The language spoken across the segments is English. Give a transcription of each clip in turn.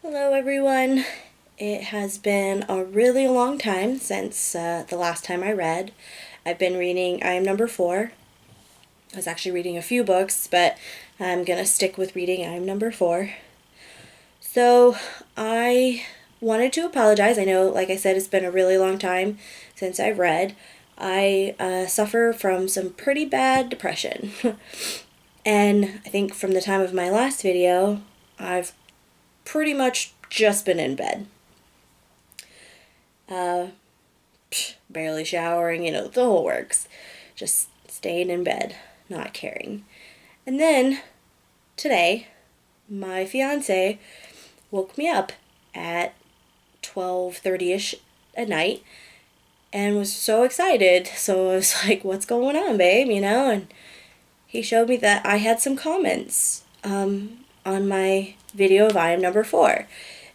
Hello everyone. It has been a really long time since the last time I read. I've been reading I Am Number 4. I was actually reading a few books, but I'm gonna stick with reading I Am Number 4. So I wanted to apologize. I know, like I said, it's been a really long time since I've read. I suffer from some pretty bad depression. And I think from the time of my last video, I've pretty much just been in bed. Barely showering, the whole works. Just staying in bed, not caring. And then today, my fiance woke me up at 12:30ish at night and was so excited. So I was like, "What's going on, babe?" And he showed me that I had some comments on my video of I Am Number 4.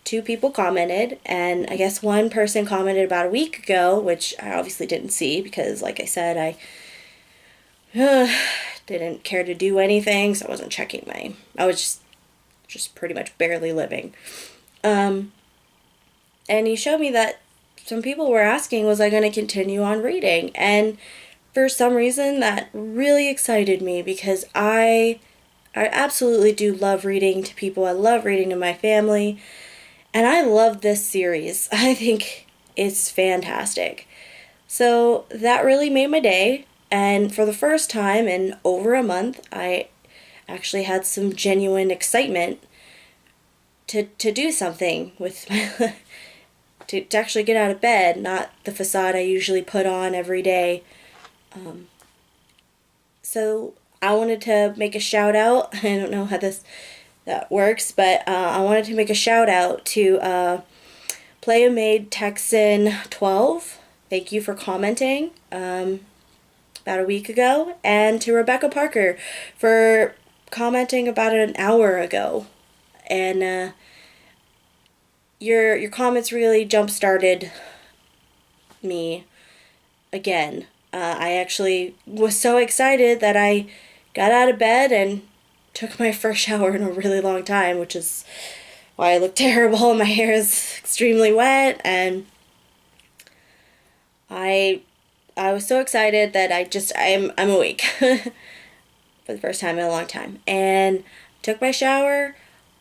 Two people commented, and I guess one person commented about a week ago, which I obviously didn't see because, like I said, I didn't care to do anything, so I wasn't checking I was just pretty much barely living. And he showed me that some people were asking, was I going to continue on reading? And for some reason, that really excited me because I absolutely do love reading to people. I love reading to my family. And I love this series. I think it's fantastic. So that really made my day. And for the first time in over a month, I actually had some genuine excitement to do something with my to actually get out of bed, not the facade I usually put on every day. So I wanted to make a shout out. I don't know how that works, but I wanted to make a shout out to Playa Made Texan 12. Thank you for commenting about a week ago, and to Rebecca Parker for commenting about an hour ago. And your comments really jump started me again. I actually was so excited that I got out of bed and took my first shower in a really long time, which is why I look terrible. My hair is extremely wet, and I was so excited that I'm awake for the first time in a long time, and took my shower,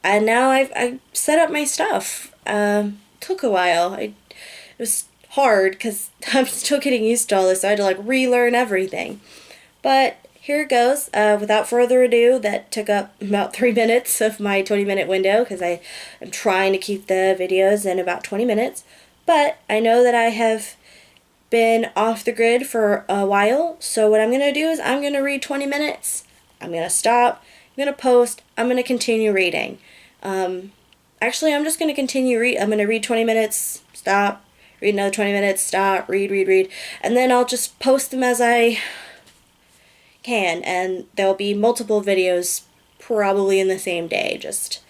and now I set up my stuff. Took a while. It was hard because I'm still getting used to all this, so I had to relearn everything. But here it goes. Without further ado, that took up about 3 minutes of my 20-minute window because I am trying to keep the videos in about 20 minutes. But I know that I have been off the grid for a while, so what I'm going to do is I'm going to read 20 minutes. I'm going to stop. I'm going to post. I'm going to continue reading. Actually, I'm just going to continue I'm going to read 20 minutes, stop, read another 20 minutes, stop, read. And then I'll just post them as I can, and there'll be multiple videos probably in the same day, just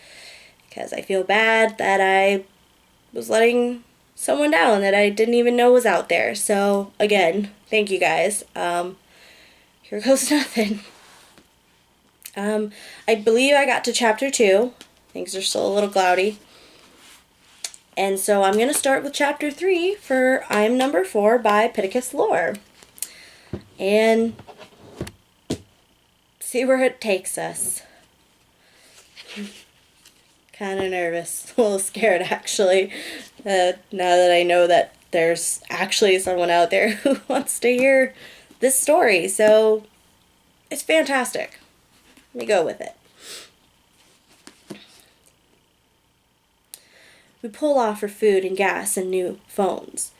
because I feel bad that I was letting someone down that I didn't even know was out there. So again, thank you guys. Here goes nothing. I believe I got to chapter 2. Things are still a little cloudy. And so I'm going to start with chapter 3 for I Am Number 4 by Pittacus Lore. And see where it takes us. Kind of nervous, a little scared actually, now that I know that there's actually someone out there who wants to hear this story. So it's fantastic. Let me go with it. We pull off for food and gas and new phones.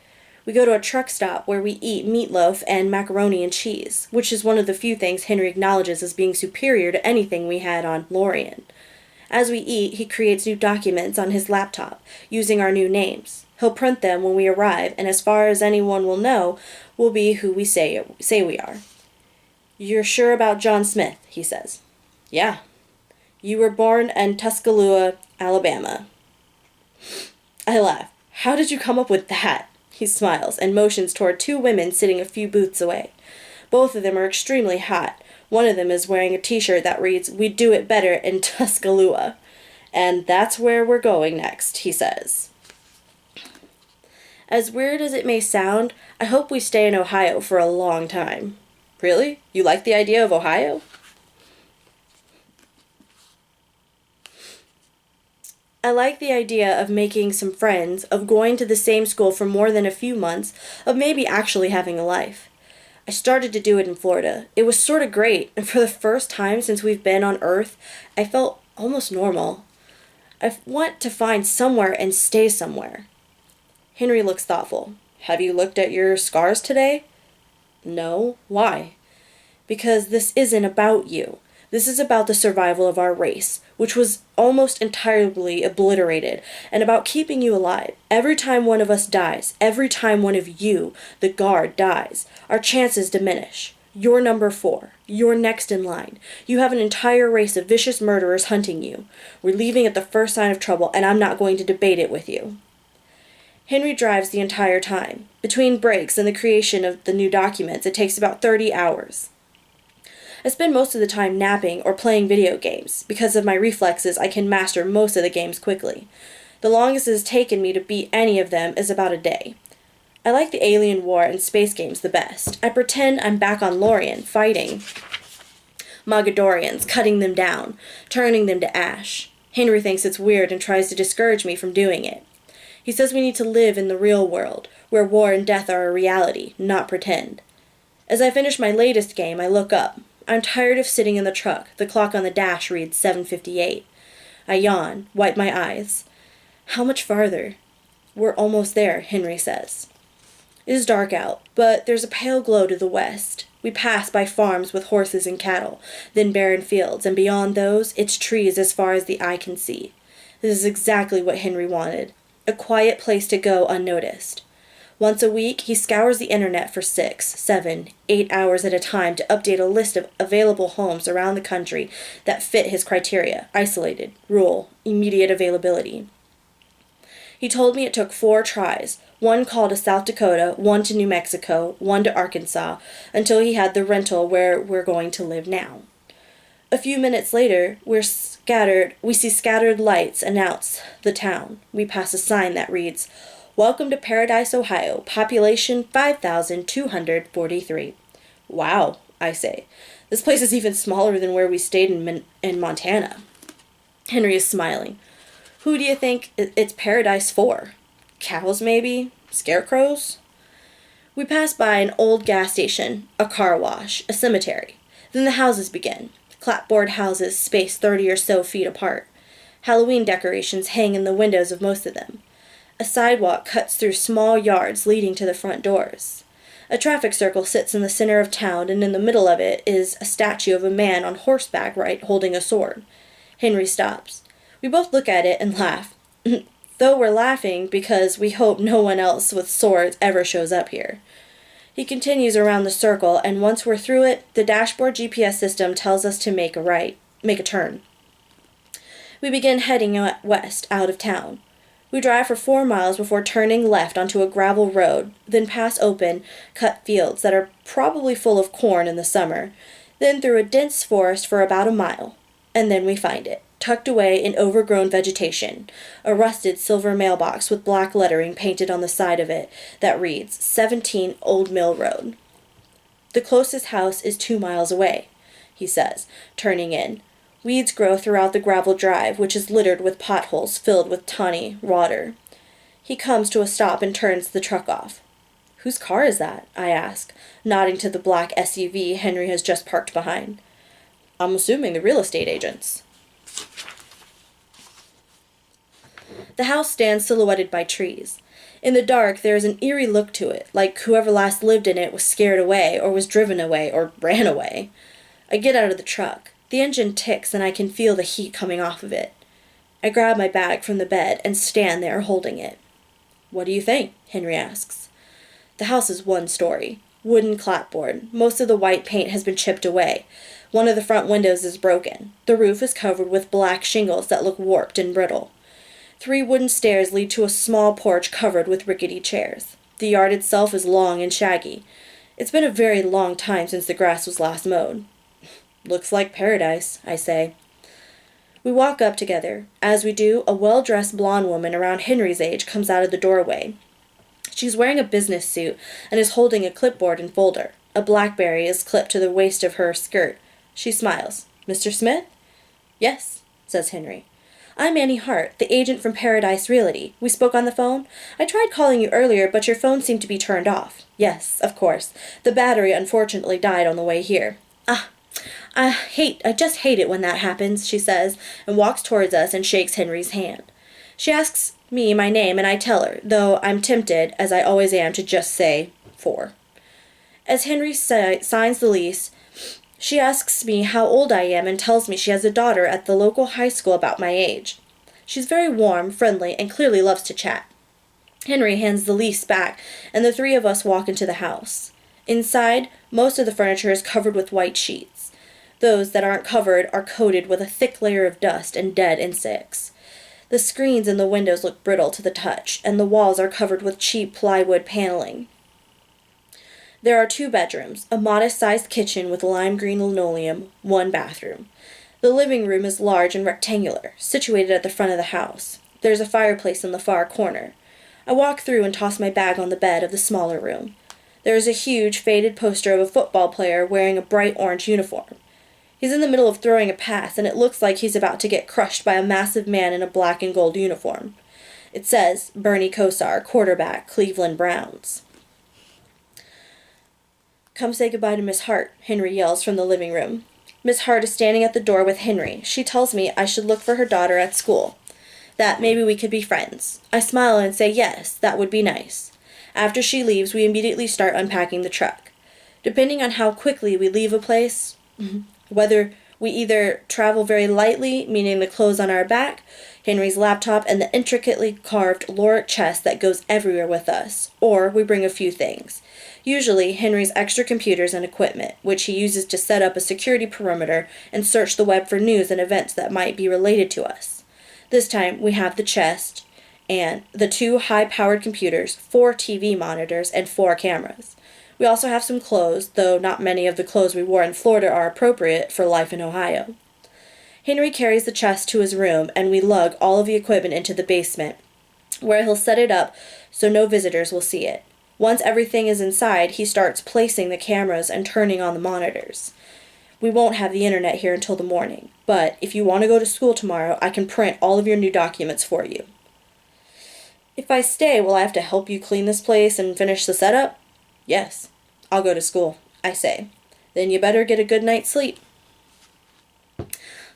We go to a truck stop where we eat meatloaf and macaroni and cheese, which is one of the few things Henry acknowledges as being superior to anything we had on Lorien. As we eat, he creates new documents on his laptop, using our new names. He'll print them when we arrive, and as far as anyone will know, we'll be who we say we are. "You're sure about John Smith," he says. "Yeah." "You were born in Tuscaloosa, Alabama." I laugh. "How did you come up with that?" He smiles and motions toward two women sitting a few booths away. Both of them are extremely hot. One of them is wearing a t-shirt that reads, "We do it better in Tuscaloosa." And that's where we're going next, he says. As weird as it may sound, I hope we stay in Ohio for a long time. Really? You like the idea of Ohio? I like the idea of making some friends, of going to the same school for more than a few months, of maybe actually having a life. I started to do it in Florida. It was sort of great, and for the first time since we've been on Earth, I felt almost normal. I want to find somewhere and stay somewhere. Henry looks thoughtful. Have you looked at your scars today? No. Why? Because this isn't about you. This is about the survival of our race, which was almost entirely obliterated, and about keeping you alive. Every time one of us dies, every time one of you, the guard, dies, our chances diminish. You're number 4. You're next in line. You have an entire race of vicious murderers hunting you. We're leaving at the first sign of trouble, and I'm not going to debate it with you. Henry drives the entire time. Between breaks and the creation of the new documents, it takes about 30 hours. I spend most of the time napping or playing video games. Because of my reflexes, I can master most of the games quickly. The longest it has taken me to beat any of them is about a day. I like the Alien War and space games the best. I pretend I'm back on Lorien, fighting Mogadorians, cutting them down, turning them to ash. Henry thinks it's weird and tries to discourage me from doing it. He says we need to live in the real world, where war and death are a reality, not pretend. As I finish my latest game, I look up. I'm tired of sitting in the truck. The clock on the dash reads 7:58. I yawn, wipe my eyes. How much farther? We're almost there, Henry says. It is dark out, but there's a pale glow to the west. We pass by farms with horses and cattle, then barren fields, and beyond those, it's trees as far as the eye can see. This is exactly what Henry wanted. A quiet place to go unnoticed. Once a week, he scours the internet for 6, 7, 8 hours at a time to update a list of available homes around the country that fit his criteria: isolated, rural, immediate availability. He told me it took 4 tries, one call to South Dakota, one to New Mexico, one to Arkansas, until he had the rental where we're going to live now. A few minutes later, we see scattered lights announce the town. We pass a sign that reads, "Welcome to Paradise, Ohio. Population 5,243. Wow, I say. This place is even smaller than where we stayed in Montana. Henry is smiling. Who do you think it's paradise for? Cows, maybe? Scarecrows? We pass by an old gas station, a car wash, a cemetery. Then the houses begin. Clapboard houses spaced 30 or so feet apart. Halloween decorations hang in the windows of most of them. A sidewalk cuts through small yards leading to the front doors. A traffic circle sits in the center of town, and in the middle of it is a statue of a man on horseback holding a sword. Henry stops. We both look at it and laugh. Though we're laughing because we hope no one else with swords ever shows up here. He continues around the circle, and once we're through it, the dashboard GPS system tells us to make a turn. We begin heading west, out of town. We drive for 4 miles before turning left onto a gravel road, then pass open, cut fields that are probably full of corn in the summer, then through a dense forest for about a mile, and then we find it, tucked away in overgrown vegetation, a rusted silver mailbox with black lettering painted on the side of it that reads 17 Old Mill Road. The closest house is 2 miles away, he says, turning in. Weeds grow throughout the gravel drive, which is littered with potholes filled with tawny water. He comes to a stop and turns the truck off. Whose car is that? I ask, nodding to the black SUV Henry has just parked behind. I'm assuming the real estate agent's. The house stands silhouetted by trees. In the dark, there is an eerie look to it, like whoever last lived in it was scared away, or was driven away, or ran away. I get out of the truck. The engine ticks, and I can feel the heat coming off of it. I grab my bag from the bed and stand there holding it. What do you think? Henry asks. The house is 1 story. Wooden clapboard. Most of the white paint has been chipped away. One of the front windows is broken. The roof is covered with black shingles that look warped and brittle. 3 wooden stairs lead to a small porch covered with rickety chairs. The yard itself is long and shaggy. It's been a very long time since the grass was last mowed. Looks like paradise, I say. We walk up together. As we do, a well-dressed blonde woman around Henry's age comes out of the doorway. She's wearing a business suit and is holding a clipboard and folder. A BlackBerry is clipped to the waist of her skirt. She smiles. "Mr. Smith?" "Yes," says Henry. "I'm Annie Hart, the agent from Paradise Realty. We spoke on the phone? I tried calling you earlier, but your phone seemed to be turned off." "Yes, of course. The battery unfortunately died on the way here." I just hate it when that happens," she says, and walks towards us and shakes Henry's hand. She asks me my name, and I tell her, though I'm tempted, as I always am, to just say 4. As Henry signs the lease, she asks me how old I am and tells me she has a daughter at the local high school about my age. She's very warm, friendly, and clearly loves to chat. Henry hands the lease back, and the 3 of us walk into the house. Inside, most of the furniture is covered with white sheets. Those that aren't covered are coated with a thick layer of dust and dead insects. The screens in the windows look brittle to the touch, and the walls are covered with cheap plywood paneling. There are 2 bedrooms, a modest-sized kitchen with lime green linoleum, 1 bathroom. The living room is large and rectangular, situated at the front of the house. There's a fireplace in the far corner. I walk through and toss my bag on the bed of the smaller room. There is a huge, faded poster of a football player wearing a bright orange uniform. He's in the middle of throwing a pass, and it looks like he's about to get crushed by a massive man in a black and gold uniform. It says, Bernie Kosar, quarterback, Cleveland Browns. "Come say goodbye to Miss Hart," Henry yells from the living room. Miss Hart is standing at the door with Henry. She tells me I should look for her daughter at school, that maybe we could be friends. I smile and say yes, that would be nice. After she leaves, we immediately start unpacking the truck. Depending on how quickly we leave a place, whether we either travel very lightly, meaning the clothes on our back, Henry's laptop, and the intricately carved Loric chest that goes everywhere with us, or we bring a few things. Usually, Henry's extra computers and equipment, which he uses to set up a security perimeter and search the web for news and events that might be related to us. This time, we have the chest and the 2 high-powered computers, 4 TV monitors, and 4 cameras. We also have some clothes, though not many of the clothes we wore in Florida are appropriate for life in Ohio. Henry carries the chest to his room, and we lug all of the equipment into the basement, where he'll set it up so no visitors will see it. Once everything is inside, he starts placing the cameras and turning on the monitors. We won't have the internet here until the morning, but if you want to go to school tomorrow, I can print all of your new documents for you. If I stay, will I have to help you clean this place and finish the setup? Yes, I'll go to school, I say. Then you better get a good night's sleep.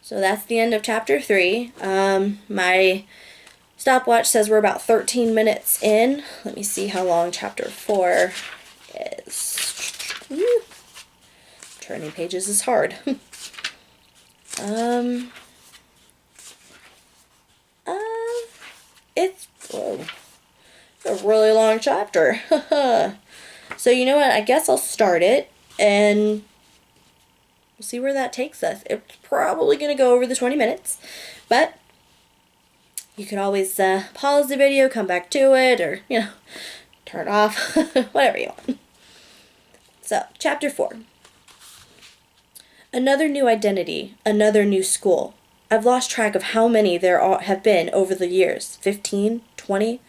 So that's the end of chapter 3. My stopwatch says we're about 13 minutes in. Let me see how long chapter 4 is. Woo. Turning pages is hard. It's a really long chapter. So you know what? I guess I'll start it, and we'll see where that takes us. It's probably going to go over the 20 minutes, but you could always pause the video, come back to it, or, turn it off, whatever you want. So, chapter 4. Another new identity, another new school. I've lost track of how many there have been over the years. 15? 20?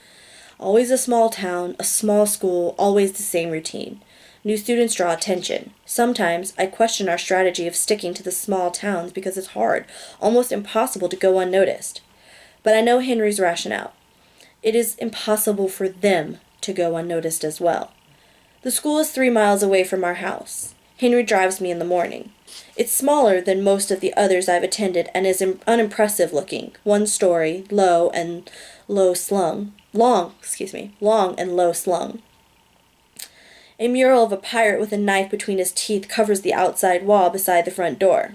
Always a small town, a small school, always the same routine. New students draw attention. Sometimes I question our strategy of sticking to the small towns because it's hard, almost impossible to go unnoticed. But I know Henry's rationale. It is impossible for them to go unnoticed as well. The school is 3 miles away from our house. Henry drives me in the morning. It's smaller than most of the others I've attended and is unimpressive looking, 1 story, long and low slung. A mural of a pirate with a knife between his teeth covers the outside wall beside the front door.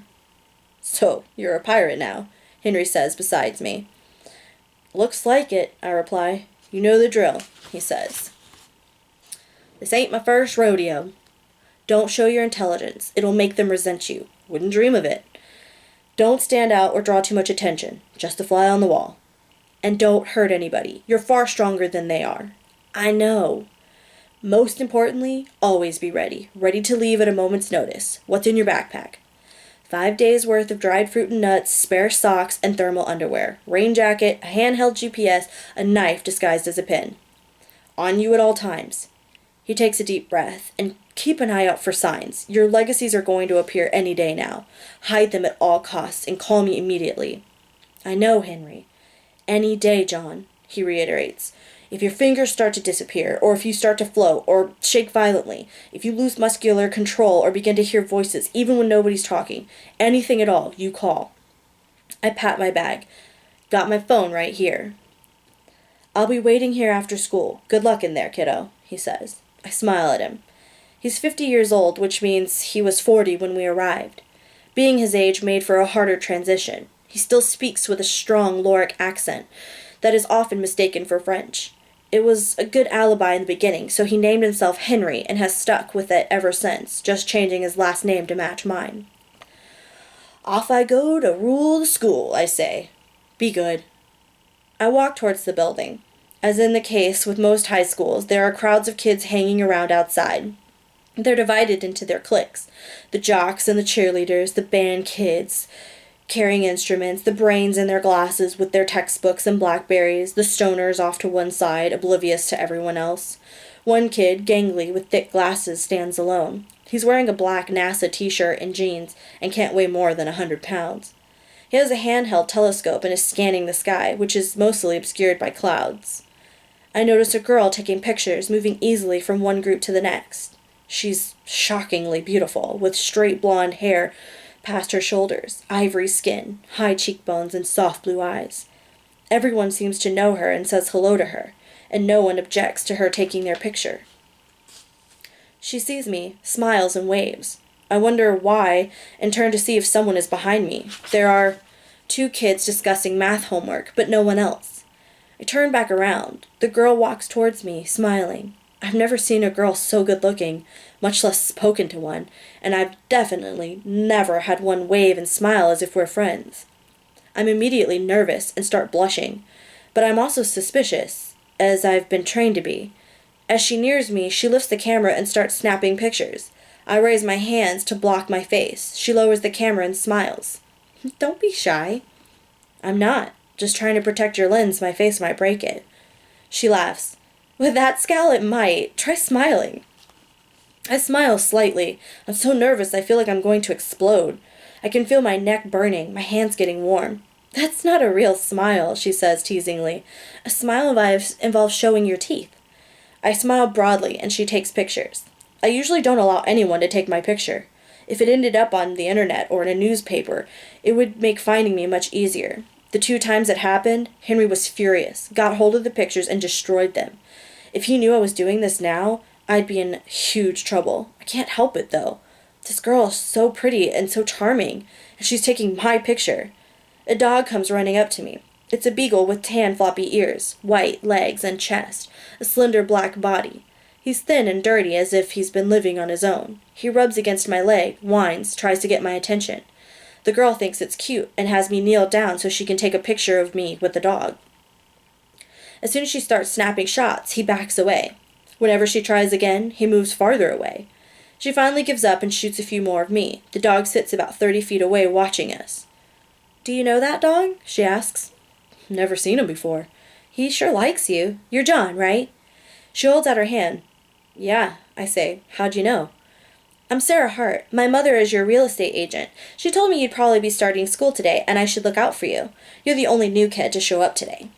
"So, you're a pirate now," Henry says beside me. "Looks like it," I reply. "You know the drill," he says. "This ain't my first rodeo. Don't show your intelligence. It'll make them resent you. Wouldn't dream of it. Don't stand out or draw too much attention. Just a fly on the wall. And don't hurt anybody. You're far stronger than they are." "I know." "Most importantly, always be ready. Ready to leave at a moment's notice. What's in your backpack?" 5 days worth of dried fruit and nuts, spare socks, and thermal underwear, rain jacket, a handheld GPS, a knife disguised as a pin. On you at all times. He takes a deep breath. And keep an eye out for signs. Your legacies are going to appear any day now. Hide them at all costs and call me immediately. I know, Henry. Any day, John, he reiterates. If your fingers start to disappear, or if you start to float, or shake violently, if you lose muscular control or begin to hear voices, even when nobody's talking, anything at all, you call. I pat my bag. Got my phone right here. I'll be waiting here after school. Good luck in there, kiddo, he says. I smile at him. He's 50 years old, which means he was 40 when we arrived. Being his age made for a harder transition. He still speaks with a strong Lorik accent that is often mistaken for French. It was a good alibi in the beginning, so he named himself Henry and has stuck with it ever since, just changing his last name to match mine. Off I go to rule the school, I say. Be good. I walk towards the building. As in the case with most high schools, there are crowds of kids hanging around outside. They're divided into their cliques. The jocks and the cheerleaders, the band kids carrying instruments, the brains in their glasses with their textbooks and Blackberries, the stoners off to one side, oblivious to everyone else. One kid, gangly with thick glasses, stands alone. He's wearing a black NASA t-shirt and jeans and can't weigh more than 100 pounds. He has a handheld telescope and is scanning the sky, which is mostly obscured by clouds. I notice a girl taking pictures, moving easily from one group to the next. She's shockingly beautiful, with straight blonde hair past her shoulders, ivory skin, high cheekbones, and soft blue eyes. Everyone seems to know her and says hello to her, and no one objects to her taking their picture. She sees me, smiles, and waves. I wonder why, and turn to see if someone is behind me. There are 2 kids discussing math homework, but no one else. I turn back around. The girl walks towards me, smiling. I've never seen a girl so good-looking, much less spoken to one, and I've definitely never had one wave and smile as if we're friends. I'm immediately nervous and start blushing, but I'm also suspicious, as I've been trained to be. As she nears me, she lifts the camera and starts snapping pictures. I raise my hands to block my face. She lowers the camera and smiles. Don't be shy. I'm not. Just trying to protect your lens. My face might break it. She laughs. With that scowl, it might. Try smiling. I smile slightly. I'm so nervous I feel like I'm going to explode. I can feel my neck burning, my hands getting warm. That's not a real smile, she says teasingly. A smile involves showing your teeth. I smile broadly, and she takes pictures. I usually don't allow anyone to take my picture. If it ended up on the internet or in a newspaper, it would make finding me much easier. The 2 times it happened, Henry was furious, got hold of the pictures, and destroyed them. If he knew I was doing this now, I'd be in huge trouble. I can't help it, though. This girl is so pretty and so charming, and she's taking my picture. A dog comes running up to me. It's a beagle with tan floppy ears, white legs and chest, a slender black body. He's thin and dirty as if he's been living on his own. He rubs against my leg, whines, tries to get my attention. The girl thinks it's cute and has me kneel down so she can take a picture of me with the dog. As soon as she starts snapping shots, he backs away. Whenever she tries again, he moves farther away. She finally gives up and shoots a few more of me. The dog sits about 30 feet away watching us. Do you know that dog? She asks. Never seen him before. He sure likes you. You're John, right? She holds out her hand. Yeah, I say. How'd you know? I'm Sarah Hart. My mother is your real estate agent. She told me you'd probably be starting school today, and I should look out for you. You're the only new kid to show up today.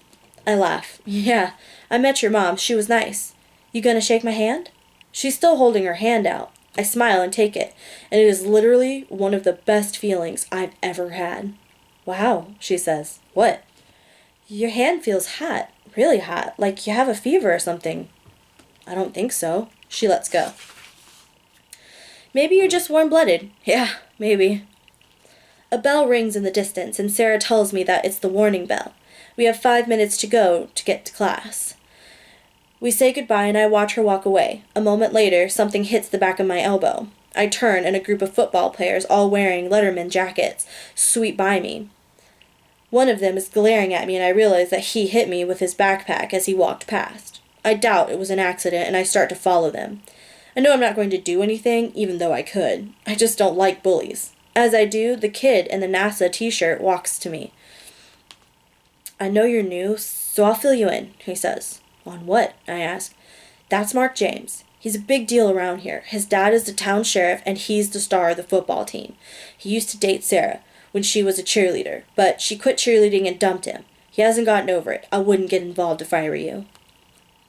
I laugh. Yeah, I met your mom. She was nice. You gonna shake my hand? She's still holding her hand out. I smile and take it, and it is literally one of the best feelings I've ever had. Wow, she says. What? Your hand feels hot. Really hot. Like you have a fever or something. I don't think so. She lets go. Maybe you're just warm-blooded. Yeah, maybe. A bell rings in the distance, and Sarah tells me that it's the warning bell. We have 5 minutes to go to get to class. We say goodbye, and I watch her walk away. A moment later, something hits the back of my elbow. I turn, and a group of football players, all wearing Letterman jackets, sweep by me. One of them is glaring at me, and I realize that he hit me with his backpack as he walked past. I doubt it was an accident, and I start to follow them. I know I'm not going to do anything, even though I could. I just don't like bullies. As I do, the kid in the NASA t-shirt walks to me. "I know you're new, so I'll fill you in," he says. "On what?" I ask. "That's Mark James. He's a big deal around here. His dad is the town sheriff, and he's the star of the football team. He used to date Sarah when she was a cheerleader, but she quit cheerleading and dumped him. He hasn't gotten over it. I wouldn't get involved if I were you."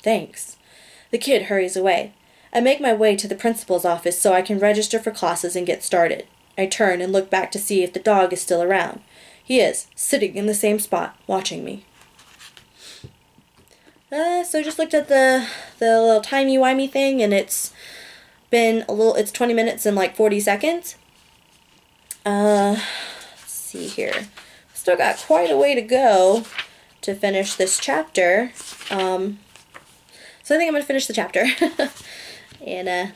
"Thanks." The kid hurries away. I make my way to the principal's office so I can register for classes and get started. I turn and look back to see if the dog is still around. He is, sitting in the same spot, watching me. So I just looked at the little timey-wimey thing, and it's 20 minutes and like 40 seconds. Let's see here. Still got quite a way to go to finish this chapter. So I think I'm going to finish the chapter. And,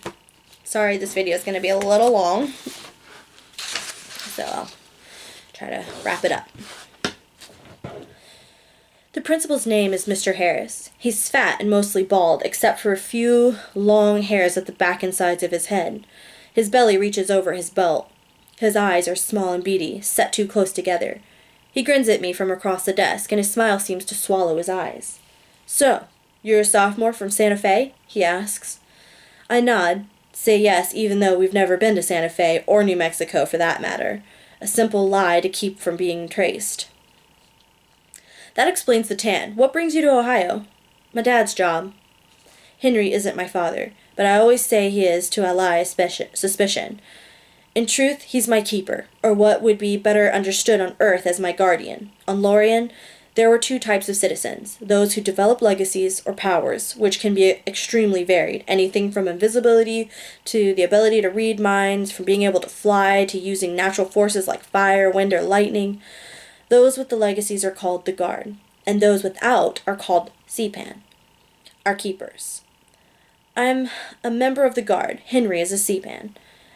sorry this video is going to be a little long. So I'll try to wrap it up. The principal's name is Mr. Harris. He's fat and mostly bald, except for a few long hairs at the back and sides of his head. His belly reaches over his belt. His eyes are small and beady, set too close together. He grins at me from across the desk, and his smile seems to swallow his eyes. "So, you're a sophomore from Santa Fe?" he asks. I nod, say yes, even though we've never been to Santa Fe, or New Mexico for that matter. A simple lie to keep from being traced. "That explains the tan. What brings you to Ohio?" "My dad's job." Henry isn't my father, but I always say he is to allay suspicion. In truth, he's my keeper, or what would be better understood on Earth as my guardian. On Lorien, there were two types of citizens, those who develop legacies or powers, which can be extremely varied, anything from invisibility to the ability to read minds, from being able to fly to using natural forces like fire, wind, or lightning. Those with the legacies are called the Guard, and those without are called Seapan, our keepers. I'm a member of the Guard. Henry is a Seapan.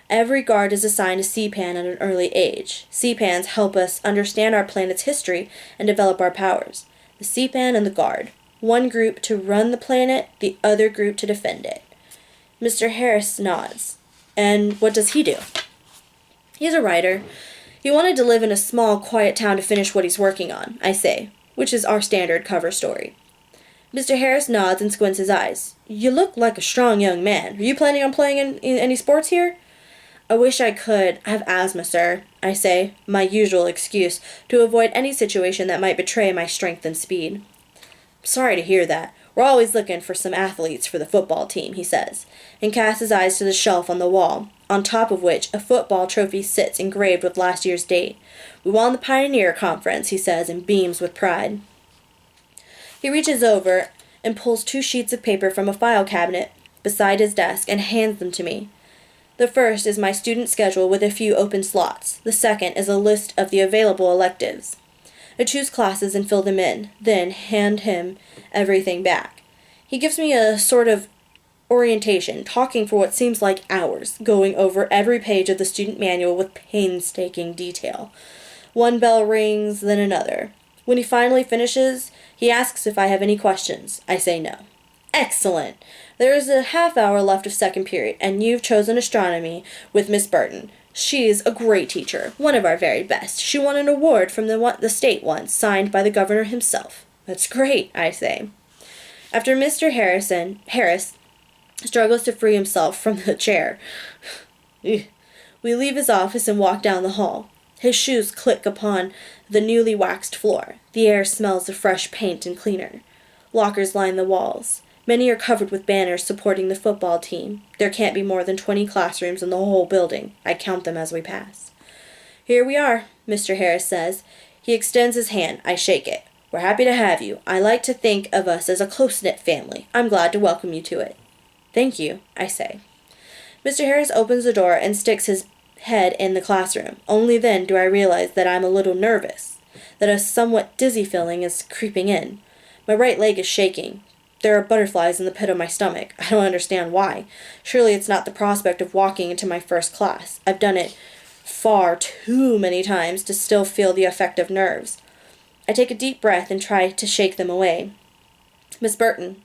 Every Guard is assigned a Seapan at an early age. Seapans help us understand our planet's history and develop our powers. The Seapan and the Guard. One group to run the planet, the other group to defend it. Mr. Harris nods. And what does he do? He's a writer. He wanted to live in a small, quiet town to finish what he's working on, I say, which is our standard cover story. Mr. Harris nods and squints his eyes. "You look like a strong young man. Are you planning on playing in any sports here?" "I wish I could. I have asthma, sir," I say, my usual excuse, to avoid any situation that might betray my strength and speed. "Sorry to hear that. We're always looking for some athletes for the football team," he says, and casts his eyes to the shelf on the wall, on top of which a football trophy sits engraved with last year's date. "We won the Pioneer Conference," he says, and beams with pride. He reaches over and pulls 2 sheets of paper from a file cabinet beside his desk and hands them to me. The first is my student schedule with a few open slots. The second is a list of the available electives. I choose classes and fill them in, then hand him everything back. He gives me a sort of orientation, talking for what seems like hours, going over every page of the student manual with painstaking detail. One bell rings, then another. When he finally finishes, he asks if I have any questions. I say no. "Excellent! There is a half-hour left of second period, and you've chosen astronomy with Miss Burton. She's a great teacher, one of our very best. She won an award from the state once, signed by the governor himself." "That's great," I say. After Mr. Harris struggles to free himself from the chair, we leave his office and walk down the hall. His shoes click upon the newly waxed floor. The air smells of fresh paint and cleaner. Lockers line the walls. Many are covered with banners supporting the football team. There can't be more than 20 classrooms in the whole building. I count them as we pass. "Here we are," Mr. Harris says. He extends his hand. I shake it. "We're happy to have you. I like to think of us as a close-knit family. I'm glad to welcome you to it." "Thank you," I say. Mr. Harris opens the door and sticks his head in the classroom. Only then do I realize that I'm a little nervous, that a somewhat dizzy feeling is creeping in. My right leg is shaking. There are butterflies in the pit of my stomach. I don't understand why. Surely it's not the prospect of walking into my first class. I've done it far too many times to still feel the effect of nerves. I take a deep breath and try to shake them away. "Miss Burton."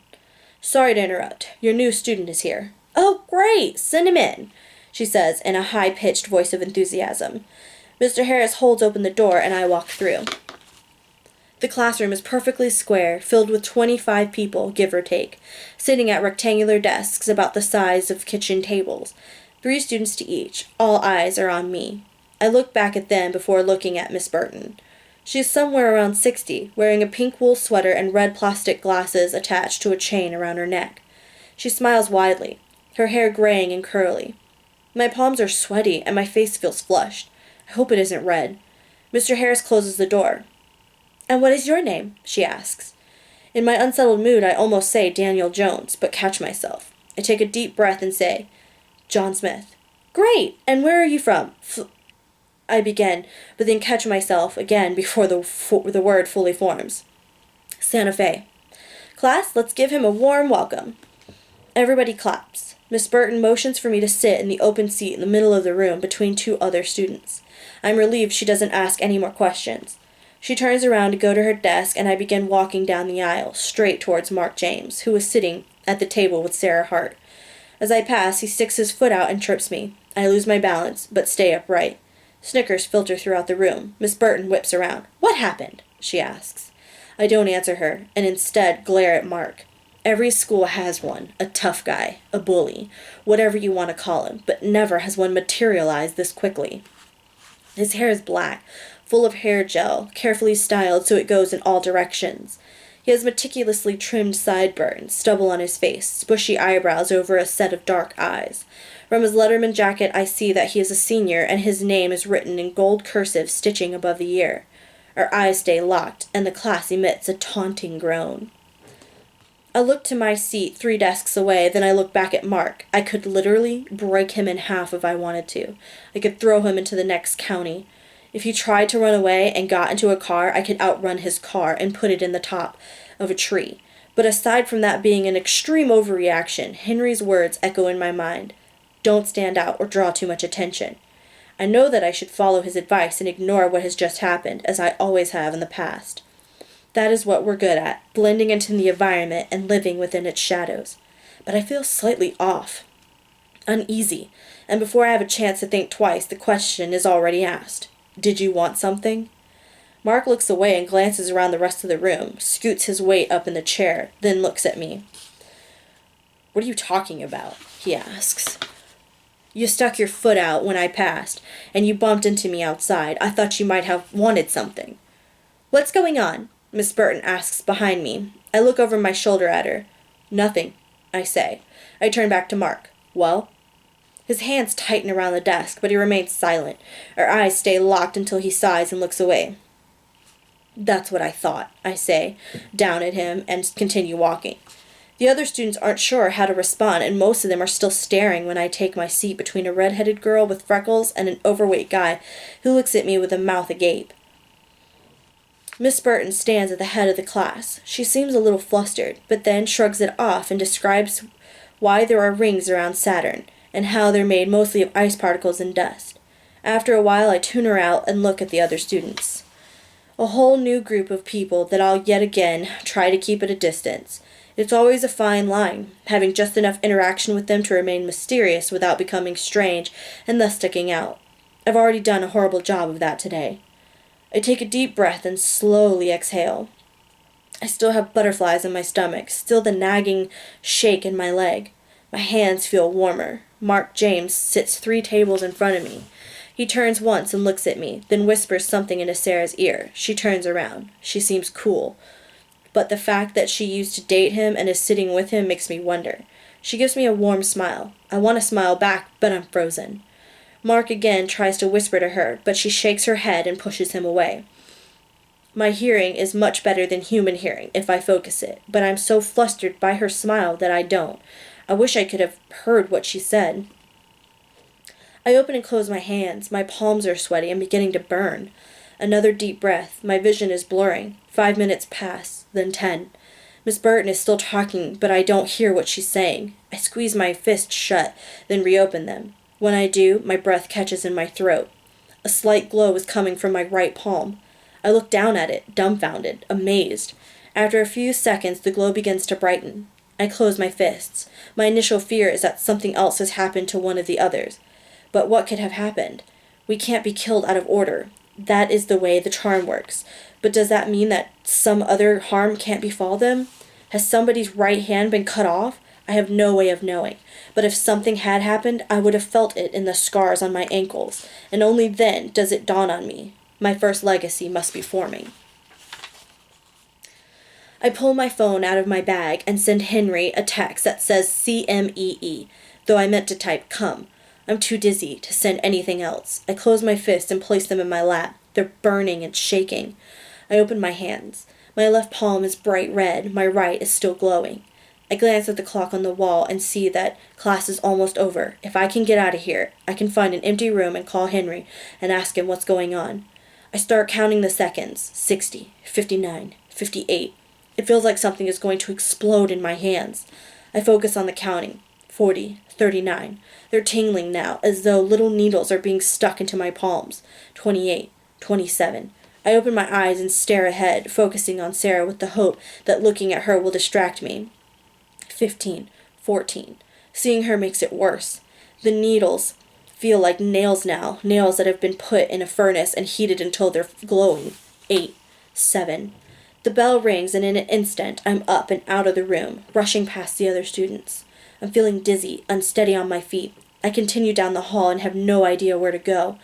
"Sorry to interrupt. Your new student is here." "Oh, great! Send him in." she says in a high-pitched voice of enthusiasm. Mr. Harris holds open the door and I walk through. The classroom is perfectly square, filled with 25 people, give or take, sitting at rectangular desks about the size of kitchen tables, 3 students to each. All eyes are on me. I look back at them before looking at Miss Burton. She is somewhere around 60, wearing a pink wool sweater and red plastic glasses attached to a chain around her neck. She smiles widely, her hair graying and curly. My palms are sweaty and my face feels flushed. I hope it isn't red. Mr. Harris closes the door. "And what is your name?" she asks. In my unsettled mood, I almost say Daniel Jones, but catch myself. I take a deep breath and say, "John Smith." "Great! And where are you from?" I begin, but then catch myself again before the word fully forms. "Santa Fe." "Class, let's give him a warm welcome." Everybody claps. Miss Burton motions for me to sit in the open seat in the middle of the room between 2 other students. I'm relieved she doesn't ask any more questions. She turns around to go to her desk, and I begin walking down the aisle, straight towards Mark James, who is sitting at the table with Sarah Hart. As I pass, he sticks his foot out and trips me. I lose my balance, but stay upright. Snickers filter throughout the room. Miss Burton whips around. "What happened?" she asks. I don't answer her, and instead glare at Mark. Every school has one, a tough guy, a bully, whatever you want to call him, but never has one materialized this quickly. His hair is black, full of hair gel, carefully styled so it goes in all directions. He has meticulously trimmed sideburns, stubble on his face, bushy eyebrows over a set of dark eyes. From his Letterman jacket I see that he is a senior and his name is written in gold cursive stitching above the year. Our eyes stay locked, and the class emits a taunting groan. I look to my seat 3 desks away, then I look back at Mark. I could literally break him in half if I wanted to. I could throw him into the next county. If he tried to run away and got into a car, I could outrun his car and put it in the top of a tree. But aside from that being an extreme overreaction, Henry's words echo in my mind. Don't stand out or draw too much attention. I know that I should follow his advice and ignore what has just happened, as I always have in the past. That is what we're good at, blending into the environment and living within its shadows. But I feel slightly off, uneasy, and before I have a chance to think twice, the question is already asked. Did you want something? Mark looks away and glances around the rest of the room, scoots his weight up in the chair, then looks at me. "What are you talking about?" he asks. "You stuck your foot out when I passed, and you bumped into me outside. I thought you might have wanted something." "What's going on?" Miss Burton asks behind me. I look over my shoulder at her. "Nothing," I say. I turn back to Mark. "Well?" His hands tighten around the desk, but he remains silent. Our eyes stay locked until he sighs and looks away. "That's what I thought," I say, down at him, and continue walking. The other students aren't sure how to respond, and most of them are still staring when I take my seat between a red-headed girl with freckles and an overweight guy who looks at me with a mouth agape. Miss Burton stands at the head of the class. She seems a little flustered, but then shrugs it off and describes why there are rings around Saturn, and how they're made mostly of ice particles and dust. After a while, I tune her out and look at the other students. A whole new group of people that I'll yet again try to keep at a distance. It's always a fine line, having just enough interaction with them to remain mysterious without becoming strange and thus sticking out. I've already done a horrible job of that today. I take a deep breath and slowly exhale. I still have butterflies in my stomach, still the nagging shake in my leg. My hands feel warmer. Mark James sits 3 tables in front of me. He turns once and looks at me, then whispers something into Sarah's ear. She turns around. She seems cool. But the fact that she used to date him and is sitting with him makes me wonder. She gives me a warm smile. I want to smile back, but I'm frozen. Mark again tries to whisper to her, but she shakes her head and pushes him away. My hearing is much better than human hearing if I focus it, but I'm so flustered by her smile that I don't. I wish I could have heard what she said. I open and close my hands. My palms are sweaty and beginning to burn. Another deep breath. My vision is blurring. 5 minutes pass, then 10. Miss Burton is still talking, but I don't hear what she's saying. I squeeze my fists shut, then reopen them. When I do, my breath catches in my throat. A slight glow is coming from my right palm. I look down at it, dumbfounded, amazed. After a few seconds, the glow begins to brighten. I close my fists. My initial fear is that something else has happened to one of the others. But what could have happened? We can't be killed out of order. That is the way the charm works. But does that mean that some other harm can't befall them? Has somebody's right hand been cut off? I have no way of knowing. But if something had happened, I would have felt it in the scars on my ankles, and only then does it dawn on me. My first legacy must be forming. I pull my phone out of my bag and send Henry a text that says CMEE, though I meant to type come. I'm too dizzy to send anything else. I close my fists and place them in my lap. They're burning and shaking. I open my hands. My left palm is bright red. My right is still glowing. I glance at the clock on the wall and see that class is almost over. If I can get out of here, I can find an empty room and call Henry and ask him what's going on. I start counting the seconds. 60, 59, 58. It feels like something is going to explode in my hands. I focus on the counting. 40, 39. They're tingling now, as though little needles are being stuck into my palms. 28, 27. I open my eyes and stare ahead, focusing on Sarah with the hope that looking at her will distract me. 15, 14. Seeing her makes it worse. The needles feel like nails now, nails that have been put in a furnace and heated until they're glowing. 8, 7. The bell rings, and in an instant I'm up and out of the room, rushing past the other students. I'm feeling dizzy, unsteady on my feet. I continue down the hall and have no idea where to go.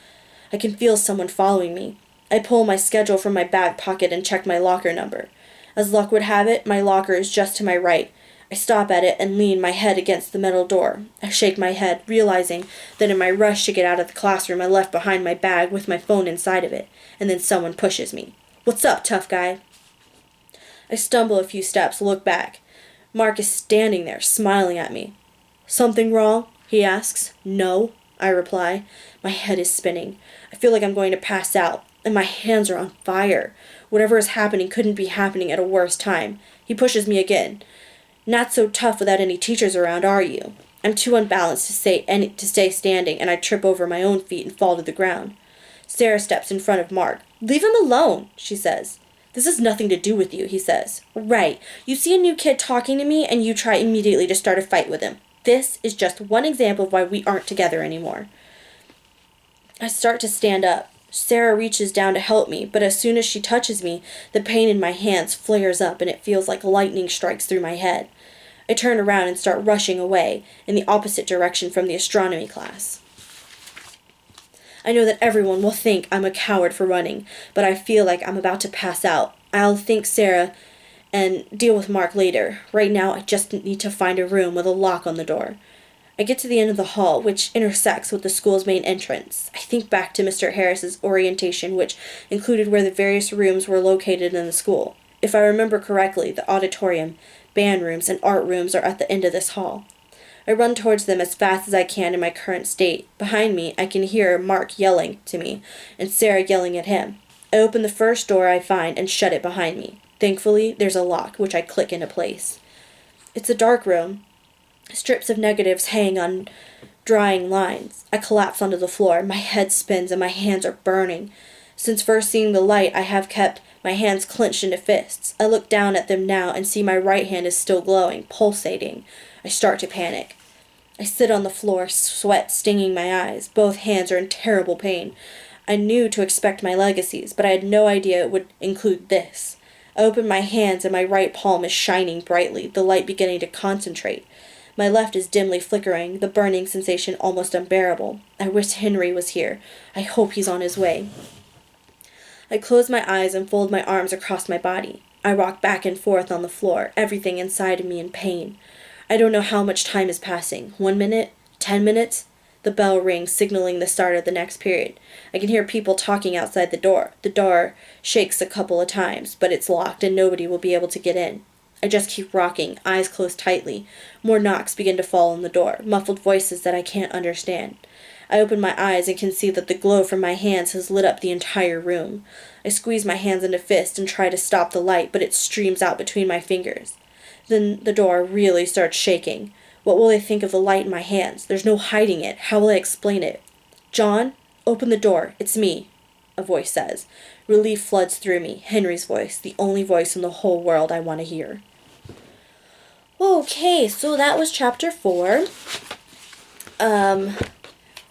I can feel someone following me. I pull my schedule from my back pocket and check my locker number. As luck would have it, my locker is just to my right. I stop at it and lean my head against the metal door. I shake my head, realizing that in my rush to get out of the classroom I left behind my bag with my phone inside of it, and then someone pushes me. "What's up, tough guy?" I stumble a few steps, look back. Mark is standing there, smiling at me. "Something wrong?" he asks. "No," I reply. My head is spinning. I feel like I'm going to pass out, and my hands are on fire. Whatever is happening couldn't be happening at a worse time. He pushes me again. "Not so tough without any teachers around, are you?" I'm too unbalanced to stay standing, and I trip over my own feet and fall to the ground. Sarah steps in front of Mark. "Leave him alone," she says. "This has nothing to do with you," he says. "Right. You see a new kid talking to me, and you try immediately to start a fight with him. This is just one example of why we aren't together anymore." I start to stand up. Sarah reaches down to help me, but as soon as she touches me, the pain in my hands flares up and it feels like lightning strikes through my head. I turn around and start rushing away, in the opposite direction from the astronomy class. I know that everyone will think I'm a coward for running, but I feel like I'm about to pass out. I'll thank Sarah and deal with Mark later. Right now, I just need to find a room with a lock on the door. I get to the end of the hall, which intersects with the school's main entrance. I think back to Mr. Harris's orientation, which included where the various rooms were located in the school. If I remember correctly, the auditorium, band rooms, and art rooms are at the end of this hall. I run towards them as fast as I can in my current state. Behind me, I can hear Mark yelling to me, and Sarah yelling at him. I open the first door I find and shut it behind me. Thankfully, there's a lock, which I click into place. It's a dark room. Strips of negatives hang on drying lines. I collapse onto the floor. My head spins and my hands are burning. Since first seeing the light, I have kept my hands clenched into fists. I look down at them now and see my right hand is still glowing, pulsating. I start to panic. I sit on the floor, sweat stinging my eyes. Both hands are in terrible pain. I knew to expect my legacies, but I had no idea it would include this. I open my hands and my right palm is shining brightly, the light beginning to concentrate. My left is dimly flickering, the burning sensation almost unbearable. I wish Henry was here. I hope he's on his way. I close my eyes and fold my arms across my body. I rock back and forth on the floor, everything inside of me in pain. I don't know how much time is passing. 1 minute? 10 minutes? The bell rings, signaling the start of the next period. I can hear people talking outside the door. The door shakes a couple of times, but it's locked and nobody will be able to get in. I just keep rocking, eyes closed tightly. More knocks begin to fall on the door, muffled voices that I can't understand. I open my eyes and can see that the glow from my hands has lit up the entire room. I squeeze my hands into fists and try to stop the light, but it streams out between my fingers. Then the door really starts shaking. What will they think of the light in my hands? There's no hiding it. How will I explain it? "John, open the door. It's me," a voice says. Relief floods through me. Henry's voice, the only voice in the whole world I want to hear. Okay, so that was chapter 4.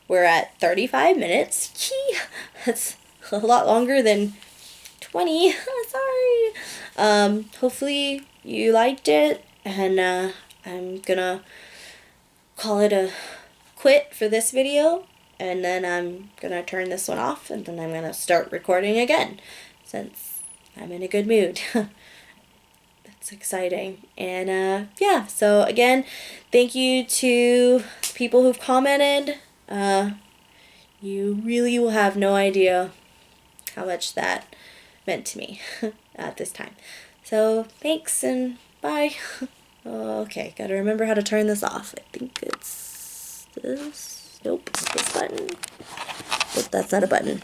we're at 35 minutes. Yee! That's a lot longer than 20. Sorry. Hopefully you liked it, and I'm gonna call it a quit for this video, and then I'm gonna turn this one off, and then I'm gonna start recording again since I'm in a good mood. That's exciting. And yeah, so again, thank you to people who've commented. You really will have no idea how much that meant to me at this time. So thanks and bye. Okay, gotta remember how to turn this off. I think it's this. Nope, this button. Nope, that's not a button.